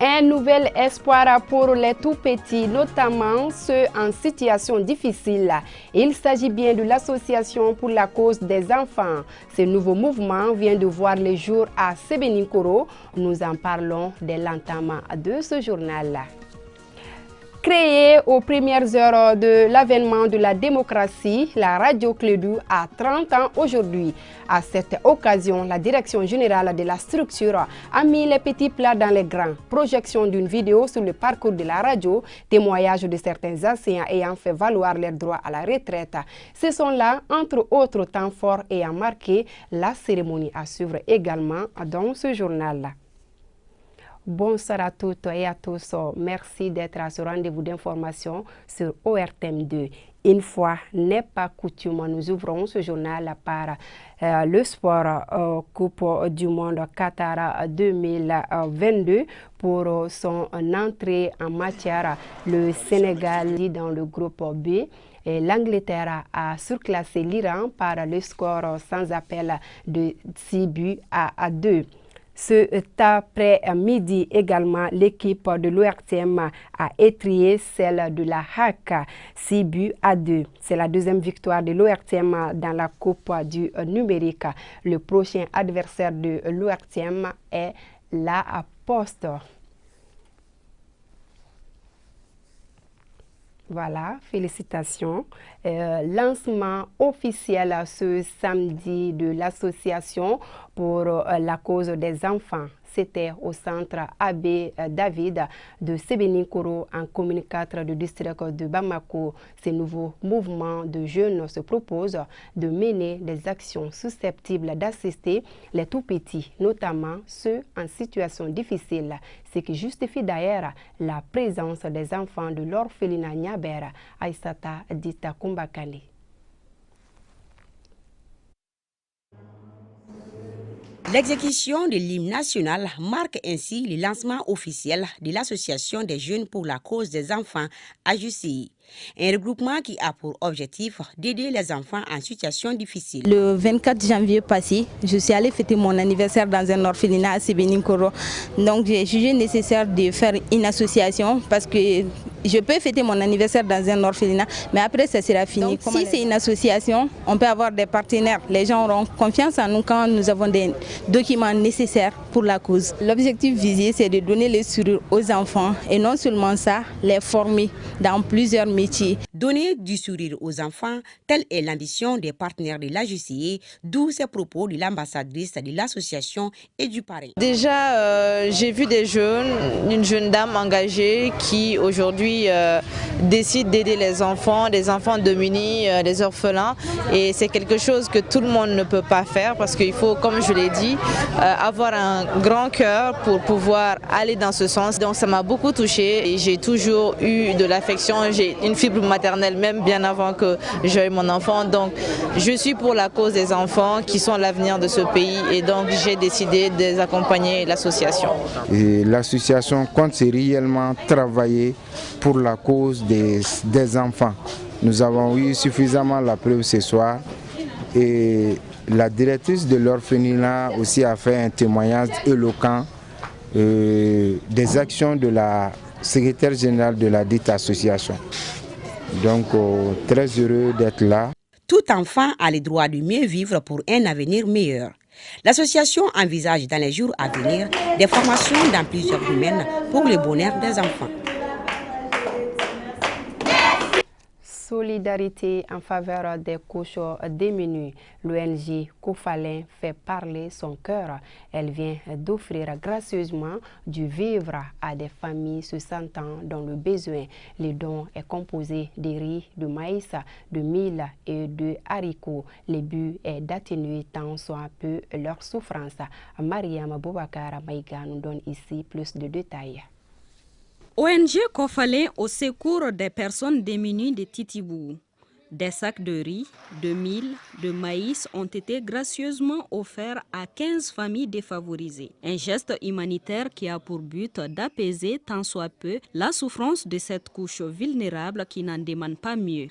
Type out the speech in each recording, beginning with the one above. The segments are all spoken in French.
Un nouvel espoir pour les tout-petits, notamment ceux en situation difficile. Il s'agit bien de l'Association pour la cause des enfants. Ce nouveau mouvement vient de voir le jour à Sebeninkoro. Nous en parlons dès l'entame de ce journal. Créée aux premières heures de l'avènement de la démocratie, la radio Clédou a 30 ans aujourd'hui. À cette occasion, la direction générale de la structure a mis les petits plats dans les grands. Projection d'une vidéo sur le parcours de la radio, témoignage de certains enseignants ayant fait valoir leurs droits à la retraite. Ce sont là, entre autres temps forts ayant marqué la cérémonie à suivre également dans ce journal. Bonsoir à toutes et à tous. Merci d'être à ce rendez-vous d'information sur ORTM2. Une fois n'est pas coutume, nous ouvrons ce journal par le sport Coupe du Monde Qatar 2022 pour son entrée en matière. Le Sénégal dans le groupe B. L'Angleterre a surclassé l'Iran par le score sans appel de 6 buts à 2. Cet après-midi également, l'équipe de l'ORTM a étrié celle de la HAC 6 buts à 2. C'est la deuxième victoire de l'ORTM dans la Coupe du numérique. Le prochain adversaire de l'ORTM est la Poste. Voilà, félicitations. Lancement officiel ce samedi de l'association pour la cause des enfants. C'était au centre Abbé David de Sebeninkoro en commune 4 du district de Bamako. Ce nouveau mouvement de jeunes se propose de mener des actions susceptibles d'assister les tout-petits, notamment ceux en situation difficile, ce qui justifie d'ailleurs la présence des enfants de l'orphelinat Niabera, Aïssata Dita Kumbakali. L'exécution de l'hymne national marque ainsi le lancement officiel de l'Association des jeunes pour la cause des enfants, AJCI, un regroupement qui a pour objectif d'aider les enfants en situation difficile. Le 24 janvier passé, je suis allée fêter mon anniversaire dans un orphelinat à Sebeninkoro. Donc j'ai jugé nécessaire de faire une association parce que je peux fêter mon anniversaire dans un orphelinat, mais après ça sera fini. Donc, si c'est une association, on peut avoir des partenaires. Les gens auront confiance en nous quand nous avons des documents nécessaires pour la cause. L'objectif visé, c'est de donner les sourires aux enfants et non seulement ça, les former dans plusieurs métiers. Donner du sourire aux enfants, telle est l'ambition des partenaires de l'AJCI, d'où ces propos de l'ambassadrice de l'association et du parrain. Déjà, j'ai vu des jeunes, une jeune dame engagée qui aujourd'hui décide d'aider les enfants, des enfants démunis, des orphelins. Et c'est quelque chose que tout le monde ne peut pas faire parce qu'il faut, comme je l'ai dit, avoir un grand cœur pour pouvoir aller dans ce sens. Donc ça m'a beaucoup touchée et j'ai toujours eu de l'affection. J'ai une fibre maternelle même bien avant que j'aie mon enfant. Donc je suis pour la cause des enfants qui sont l'avenir de ce pays et donc j'ai décidé d'accompagner l'association. L'association compte réellement travailler pour la cause des enfants. Nous avons eu suffisamment la preuve ce soir et la directrice de l'orphelinat aussi a fait un témoignage éloquent des actions de la secrétaire générale de la dite association. Donc très heureux d'être là. Tout enfant a le droit de mieux vivre pour un avenir meilleur. L'association envisage dans les jours à venir des formations dans plusieurs domaines pour le bonheur des enfants. Solidarité en faveur des couches démunies. L'ONG Kofalin fait parler son cœur. Elle vient d'offrir gracieusement du vivre à des familles se sentant dans le besoin. Le don est composé de riz, de maïs, de mil et de haricots. Le but est d'atténuer tant soit peu leur souffrance. Mariam Boubacar Maïga nous donne ici plus de détails. ONG Kofalin au secours des personnes démunies de Titibou. Des sacs de riz, de mil, de maïs ont été gracieusement offerts à 15 familles défavorisées. Un geste humanitaire qui a pour but d'apaiser tant soit peu la souffrance de cette couche vulnérable qui n'en demande pas mieux.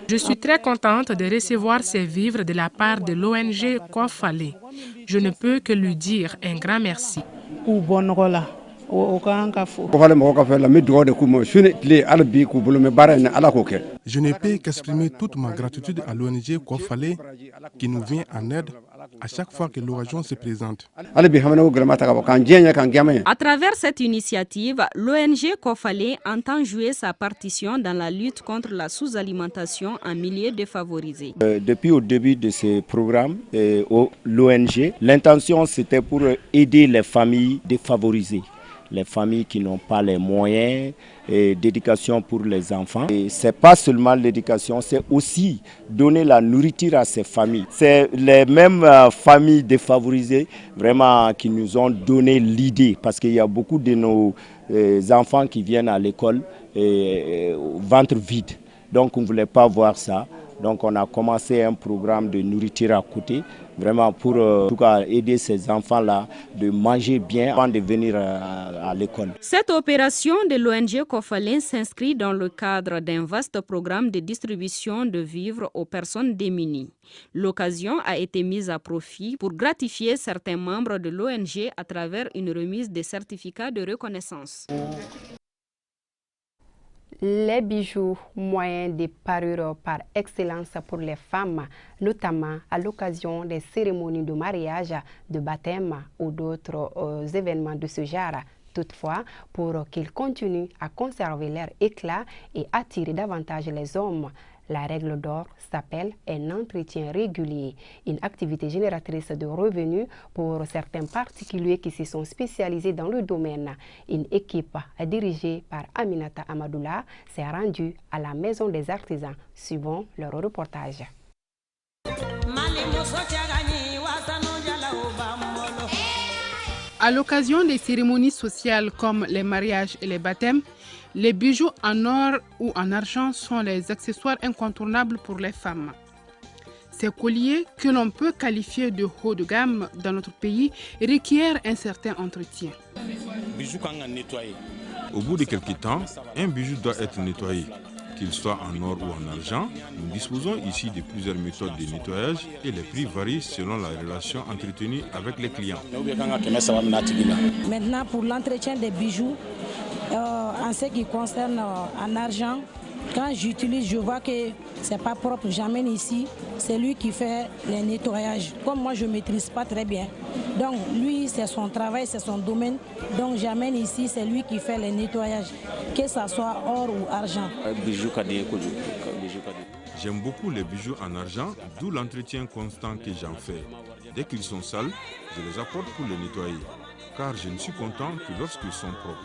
Je suis très contente de recevoir ces vivres de la part de l'ONG Kofalin. Je ne peux que lui dire un grand merci. Je ne peux qu'exprimer toute ma gratitude à l'ONG Kofale qui nous vient en aide à chaque fois que l'occasion se présente. À travers cette initiative, l'ONG Kofale entend jouer sa partition dans la lutte contre la sous-alimentation en milieu défavorisé. Depuis le début de ce programme, l'ONG, l'intention c'était pour aider les familles défavorisées. Les familles qui n'ont pas les moyens d'éducation pour les enfants. Ce n'est pas seulement l'éducation, c'est aussi donner la nourriture à ces familles. C'est les mêmes familles défavorisées vraiment qui nous ont donné l'idée, parce qu'il y a beaucoup de nos enfants qui viennent à l'école ventre vide. Donc on ne voulait pas voir ça. Donc on a commencé un programme de nourriture à côté, vraiment pour en tout cas aider ces enfants-là de manger bien avant de venir à l'école. Cette opération de l'ONG Kofale s'inscrit dans le cadre d'un vaste programme de distribution de vivres aux personnes démunies. L'occasion a été mise à profit pour gratifier certains membres de l'ONG à travers une remise de certificats de reconnaissance. Les bijoux, moyens de parure par excellence pour les femmes, notamment à l'occasion des cérémonies de mariage, de baptême ou d'autres événements de ce genre. Toutefois, pour qu'ils continuent à conserver leur éclat et attirer davantage les hommes, la règle d'or s'appelle un entretien régulier, une activité génératrice de revenus pour certains particuliers qui se sont spécialisés dans le domaine. Une équipe dirigée par Aminata Amadoula s'est rendue à la Maison des Artisans, suivant leur reportage. À l'occasion des cérémonies sociales comme les mariages et les baptêmes, les bijoux en or ou en argent sont les accessoires incontournables pour les femmes. Ces colliers, que l'on peut qualifier de haut de gamme dans notre pays, requièrent un certain entretien. Au bout de quelques temps, un bijou doit être nettoyé. Qu'il soit en or ou en argent, nous disposons ici de plusieurs méthodes de nettoyage et les prix varient selon la relation entretenue avec les clients. Maintenant, pour l'entretien des bijoux, en ce qui concerne en argent, quand j'utilise, je vois que c'est pas propre, j'amène ici, c'est lui qui fait les nettoyages. Comme moi, je ne maîtrise pas très bien. Donc, lui, c'est son travail, c'est son domaine. Donc, j'amène ici, c'est lui qui fait les nettoyages, que ce soit or ou argent. J'aime beaucoup les bijoux en argent, d'où l'entretien constant que j'en fais. Dès qu'ils sont sales, je les apporte pour les nettoyer, car je ne suis content que lorsqu'ils sont propres.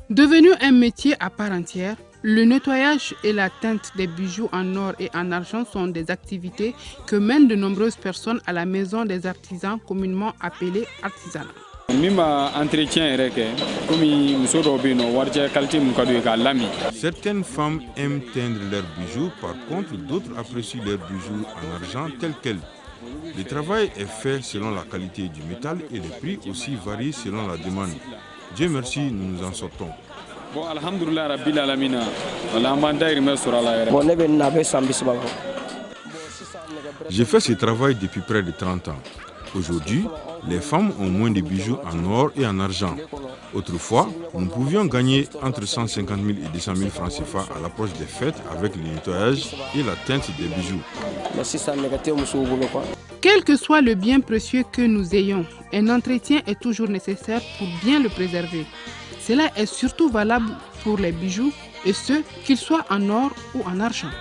Devenu un métier à part entière, le nettoyage et la teinte des bijoux en or et en argent sont des activités que mènent de nombreuses personnes à la Maison des Artisans, communément appelée artisanat. Certaines femmes aiment teindre leurs bijoux, par contre d'autres apprécient leurs bijoux en argent tels quels. Le travail est fait selon la qualité du métal et les prix aussi varient selon la demande. Dieu merci, nous nous en sortons. J'ai fait ce travail depuis près de 30 ans. Aujourd'hui, les femmes ont moins de bijoux en or et en argent. Autrefois, nous pouvions gagner entre 150 000 et 200 000 francs CFA à l'approche des fêtes avec le nettoyage et la teinte des bijoux. Quel que soit le bien précieux que nous ayons, un entretien est toujours nécessaire pour bien le préserver. Cela est surtout valable pour les bijoux, et ce, qu'ils soient en or ou en argent.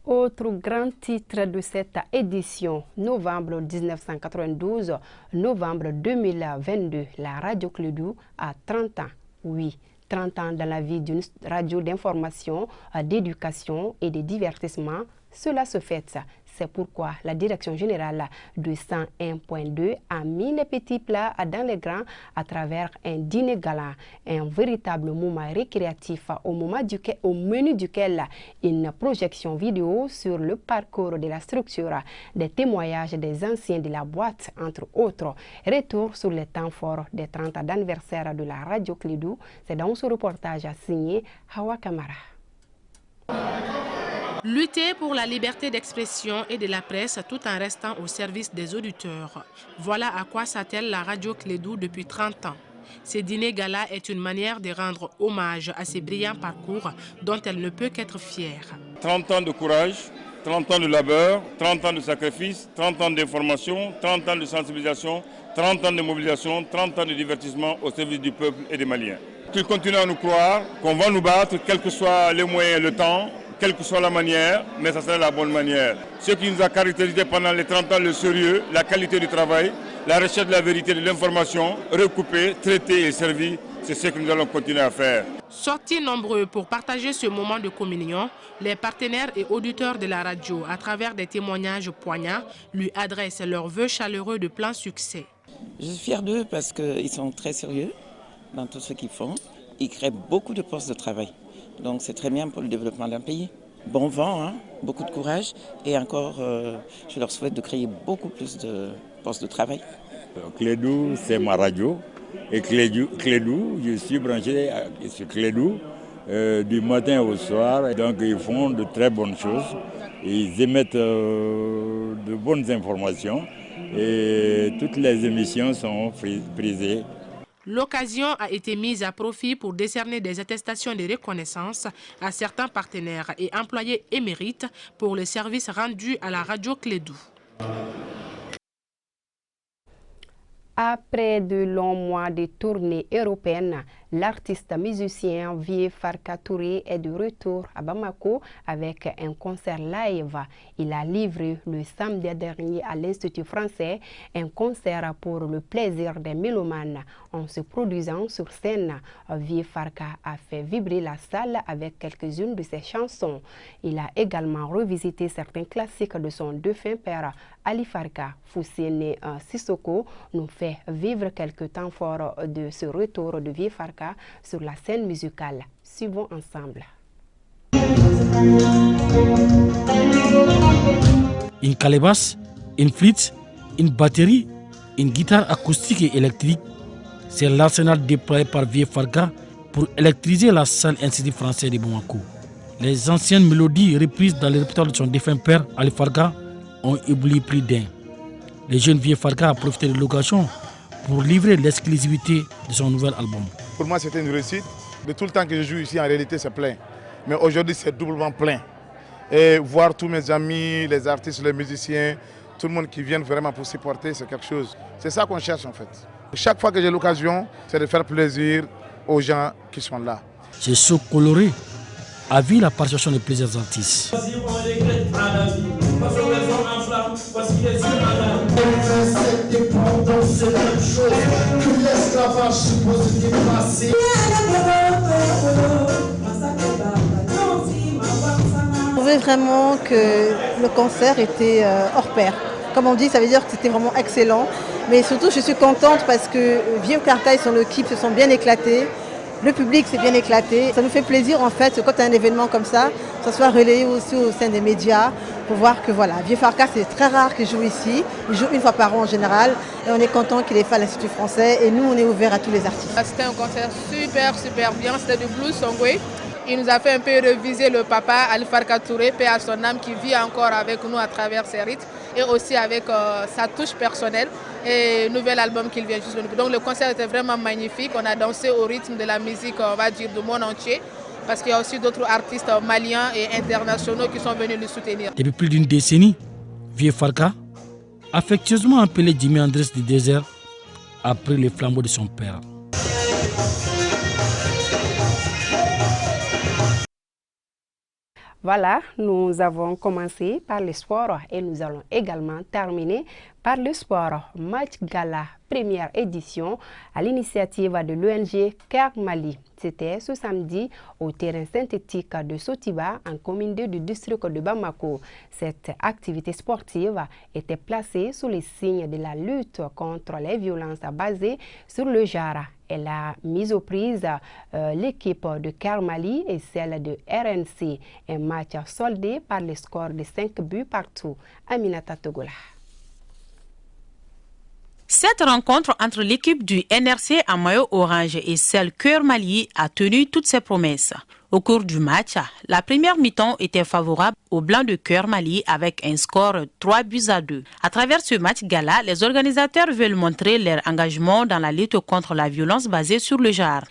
Autre grand titre de cette édition, novembre 1992, novembre 2022, la radio Clédou a 30 ans. Oui, 30 ans dans la vie d'une radio d'information, d'éducation et de divertissement. Cela se fête C'est pourquoi la direction générale de 101.2 a mis les petits plats dans les grands à travers un dîner gala, un véritable moment récréatif au menu duquel une projection vidéo sur le parcours de la structure, des témoignages des anciens de la boîte, entre autres. Retour sur les temps forts des 30 ans d'anniversaire de la radio Clédou, c'est dans ce reportage signé Hawa Kamara. Lutter pour la liberté d'expression et de la presse tout en restant au service des auditeurs. Voilà à quoi s'attelle la radio Clédou depuis 30 ans. Ce dîner gala est une manière de rendre hommage à ces brillants parcours dont elle ne peut qu'être fière. 30 ans de courage, 30 ans de labeur, 30 ans de sacrifice, 30 ans d'information, 30 ans de sensibilisation, 30 ans de mobilisation, 30 ans de divertissement au service du peuple et des Maliens. Qu'ils continuent à nous croire qu'on va nous battre, quels que soient les moyens et le temps, quelle que soit la manière, mais ça sera la bonne manière. Ce qui nous a caractérisé pendant les 30 ans, le sérieux, la qualité du travail, la recherche de la vérité, de l'information, recoupée, traitée et servie, c'est ce que nous allons continuer à faire. Sortis nombreux pour partager ce moment de communion, les partenaires et auditeurs de la radio, à travers des témoignages poignants, lui adressent leurs vœux chaleureux de plein succès. Je suis fière d'eux parce qu'ils sont très sérieux dans tout ce qu'ils font. Ils créent beaucoup de postes de travail. Donc c'est très bien pour le développement d'un pays. Bon vent, hein, beaucoup de courage et encore, je leur souhaite de créer beaucoup plus de postes de travail. Clédou, c'est ma radio. Et Clédou, je suis branché sur Clédou du matin au soir. Donc ils font de très bonnes choses. Ils émettent de bonnes informations et toutes les émissions sont prisées. L'occasion a été mise à profit pour décerner des attestations de reconnaissance à certains partenaires et employés émérites pour le service rendu à la radio Clédou. Après de longs mois de tournée européenne, l'artiste musicien Vieux Farka Touré est de retour à Bamako avec un concert live. Il a livré le samedi dernier à l'Institut français un concert pour le plaisir des mélomanes. En se produisant sur scène, Vieux Farka a fait vibrer la salle avec quelques-unes de ses chansons. Il a également revisité certains classiques de son défunt père, Ali Farka. Foussine Sissoko nous fait vivre quelques temps forts de ce retour de Vieux Farka sur la scène musicale. Suivons ensemble. Une calebasse, une flûte, une batterie, une guitare acoustique et électrique, c'est l'arsenal déployé par Vieux Farka pour électriser la salle Institut français de Bamako. Les anciennes mélodies reprises dans le répertoire de son défunt père, Ali Farka, ont ébloui plus d'un. Le jeune Vieux Farka a profité de l'occasion pour livrer l'exclusivité de son nouvel album. Pour moi, c'était une réussite. De tout le temps que je joue ici, en réalité, c'est plein. Mais aujourd'hui, c'est doublement plein. Et voir tous mes amis, les artistes, les musiciens, tout le monde qui vient vraiment pour supporter, c'est quelque chose. C'est ça qu'on cherche en fait. Chaque fois que j'ai l'occasion, c'est de faire plaisir aux gens qui sont là. Ce show coloré a vu la participation de plusieurs artistes. Je trouvais vraiment que le concert était hors pair. Comme on dit, ça veut dire que c'était vraiment excellent. Mais surtout, je suis contente parce que Vieux Farka et son équipe se sont bien éclatés. Le public s'est bien éclaté. Ça nous fait plaisir en fait, quand il y a un événement comme ça soit relayé aussi au sein des médias pour voir que voilà, Vieux Farka, c'est très rare qu'il joue ici. Il joue une fois par an en général et on est content qu'il ait fait à l'Institut français et nous, on est ouvert à tous les artistes. C'était un concert super bien, c'était du blues songwe. Il nous a fait un peu reviser le papa Ali Farka Touré, paix à son âme, qui vit encore avec nous à travers ses rites et aussi avec sa touche personnelle et nouvel album qu'il vient juste de nous. Donc le concert était vraiment magnifique, on a dansé au rythme de la musique, on va dire, du monde entier, parce qu'il y a aussi d'autres artistes maliens et internationaux qui sont venus le soutenir. Depuis plus d'une décennie, Vieux Farka, affectueusement appelé Jimi Hendrix du désert, a pris les flambeaux de son père. Voilà, nous avons commencé par le sport et nous allons également terminer par le sport. Match Gala, première édition à l'initiative de l'ONG CARE Mali. C'était ce samedi au terrain synthétique de Sotiba en commune 2 du district de Bamako. Cette activité sportive était placée sous les signes de la lutte contre les violences basées sur le genre. Elle a mis aux prises l'équipe de CARE Mali et celle de RNC. Un match soldé par le score de 5 buts partout. Aminata Togola. Cette rencontre entre l'équipe du NRC à maillot orange et celle CARE Mali a tenu toutes ses promesses. Au cours du match, la première mi-temps était favorable aux Blancs de CARE Mali avec un score 3-2. À travers ce match gala, les organisateurs veulent montrer leur engagement dans la lutte contre la violence basée sur le genre.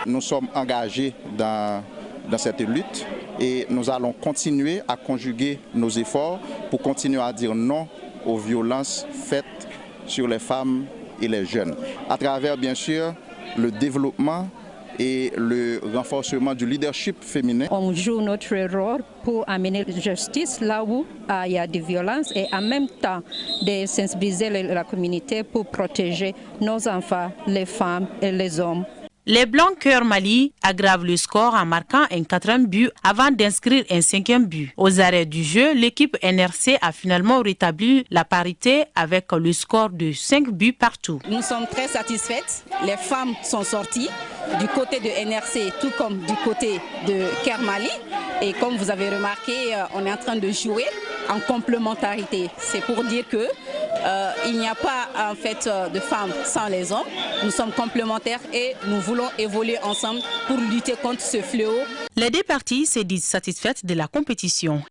Nous sommes engagés dans cette lutte et nous allons continuer à conjuguer nos efforts pour continuer à dire non aux violences faites sur les femmes et les jeunes. À travers, bien sûr, le développement et le renforcement du leadership féminin. On joue notre rôle pour amener la justice là où il y a des violences et en même temps de sensibiliser la communauté pour protéger nos enfants, les femmes et les hommes. Les Blancs CARE Mali aggravent le score en marquant un 4e but avant d'inscrire un 5e but. Aux arrêts du jeu, l'équipe NRC a finalement rétabli la parité avec le score de 5 buts partout. Nous sommes très satisfaites. Les femmes sont sorties du côté de NRC tout comme du côté de CARE Mali. Et comme vous avez remarqué, on est en train de jouer en complémentarité. C'est pour dire que il n'y a pas en fait de femmes sans les hommes. Nous sommes complémentaires et nous voulons évoluer ensemble pour lutter contre ce fléau. Les deux parties se disent satisfaites de la compétition.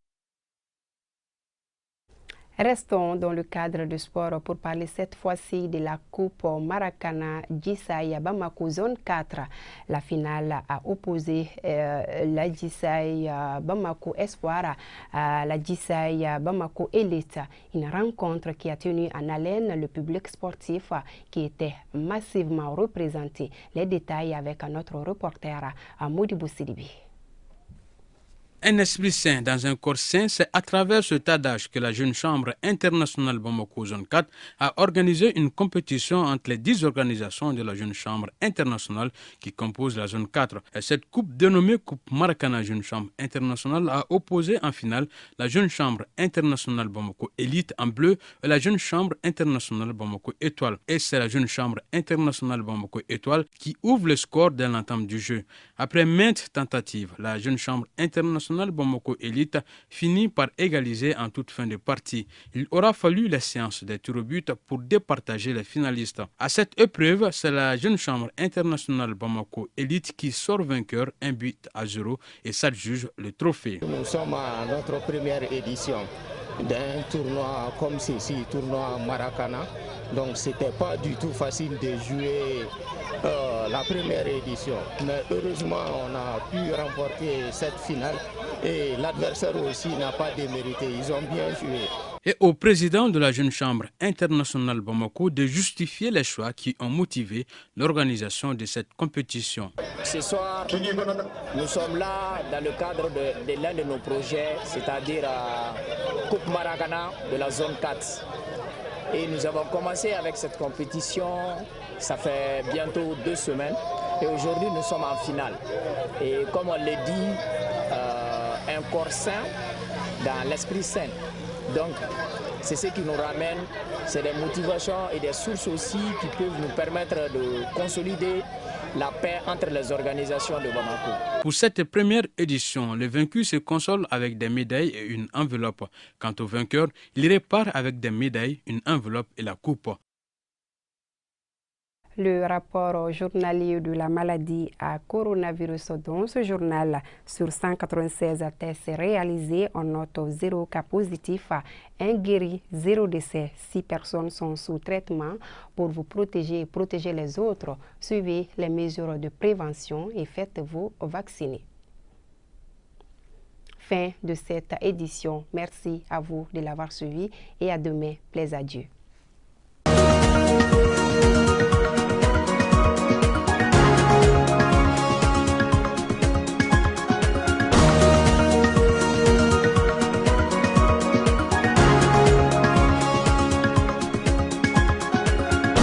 Restons dans le cadre du sport pour parler cette fois-ci de la Coupe Maracana Djissaï Bamako Zone 4. La finale a opposé la Djissaï Bamako Espoir à la Djissaï Bamako Elite. Une rencontre qui a tenu en haleine le public sportif qui était massivement représenté. Les détails avec notre reporter Modibou Sidibi. Un esprit sain dans un corps sain, c'est à travers ce adage que la Jeune Chambre internationale Bamako Zone 4 a organisé une compétition entre les 10 organisations de la Jeune Chambre internationale qui composent la Zone 4. Et cette coupe dénommée Coupe Maracana Jeune Chambre internationale a opposé en finale la Jeune Chambre internationale Bamako Élite en bleu et la Jeune Chambre internationale Bamako Étoile. Et c'est la Jeune Chambre internationale Bamako Étoile qui ouvre le score dès l'entame du jeu. Après maintes tentatives, la Jeune Chambre internationale Bamako Elite finit par égaliser en toute fin de partie. Il aura fallu les séances des tirs au but pour départager les finalistes. À cette épreuve, c'est la Jeune Chambre internationale Bamako Elite qui sort vainqueur 1-0 et s'adjuge le trophée. Nous sommes à notre première édition d'un tournoi comme ceci, tournoi Maracana. Donc c'était pas du tout facile de jouer la première édition. Mais heureusement on a pu remporter cette finale et l'adversaire aussi n'a pas démérité. Ils ont bien joué. Et au président de la Jeune Chambre internationale Bamako de justifier les choix qui ont motivé l'organisation de cette compétition. Ce soir, nous sommes là dans le cadre de l'un de nos projets, c'est-à-dire Coupe Maracana de la zone 4. Et nous avons commencé avec cette compétition, ça fait bientôt 2 semaines. Et aujourd'hui, nous sommes en finale. Et comme on l'a dit, un corps sain dans l'esprit sain. Donc, c'est ce qui nous ramène, c'est des motivations et des sources aussi qui peuvent nous permettre de consolider la paix entre les organisations de Bamako. Pour cette première édition, le vaincu se console avec des médailles et une enveloppe. Quant au vainqueur, il repart avec des médailles, une enveloppe et la coupe. Le rapport journalier de la maladie à coronavirus dans ce journal sur 196 tests réalisés, on note 0 cas positifs, 1 guéri, 0 décès. 6 personnes sont sous traitement. Pour vous protéger et protéger les autres, suivez les mesures de prévention et faites-vous vacciner. Fin de cette édition. Merci à vous de l'avoir suivi et à demain. Plaise à Dieu.